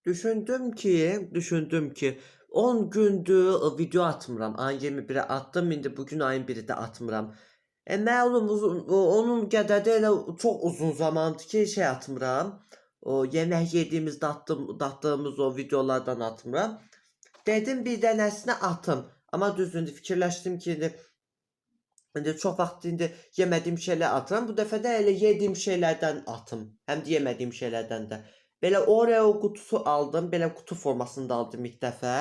düşündüm ki 10 gündür video atmıram. Ayın 21'e attım, indi bugün ayın 1'də atmıram. Məlum onun qədəri elə çox uzun zamandır ki şey atmıram. O yemək yediyimizdə atdığımız o videolardan atmıram. Dedim bir dənəsini atım. Amma düzdür, fikirləşdim ki indi çox vaxt yemədiyim şeylər atıram. Bu dəfə də elə yediyim şeylərdən atım. Həm də yemədiyim şeylərdən də. Belə Oreo qutusu aldım. Belə qutu formasında aldım ilk dəfə.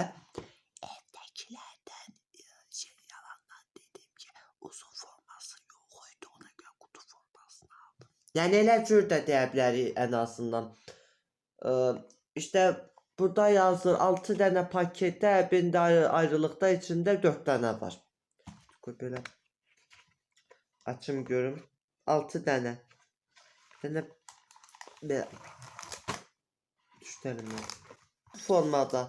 Evdəkilərdən yalandan dedim ki, uzun forması yox idi, ona görə qutu formasını aldım. Yəni elə cür də deyə bilərik ən azından. İşte burada yazır 6 dənə paketdə, birində ayrılıqda içində 4 dənə var. Qoy belə açım görüm. 6 dənə. Bir dənə belə düşdənim. Bu formada.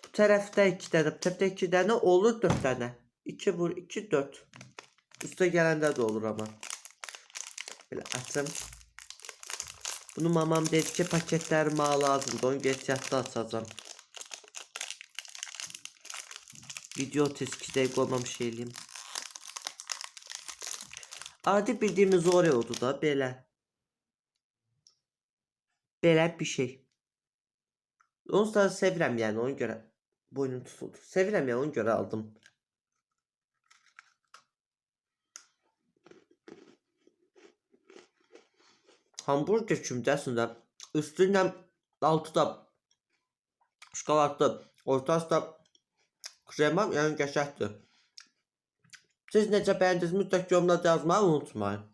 Bu tərəfdə 2 dənə, bu tərəfdə 2 dənə olur 4 dənə. 2 vur 2 4. Üstə gələndə də olur amma. Belə açım. Bunu mamam dedi ki paketler mal lazımdı. Onu ehtiyatlı açacağım. Video teskide koymamış eləyim. Adi bildiğimiz Oreo'du da belə. Belə bir şey. Onu da sevirəm yani, ona görə boynum tutuldu. Sevirəm ya, ona görə aldım. Hamburger kümdəsində üstündən altı da şokoladlı, ortası da krema, yəni qəşəngdir. Siz necə bəyəndiniz, mütləq yorumlarda yazmayı unutmayın.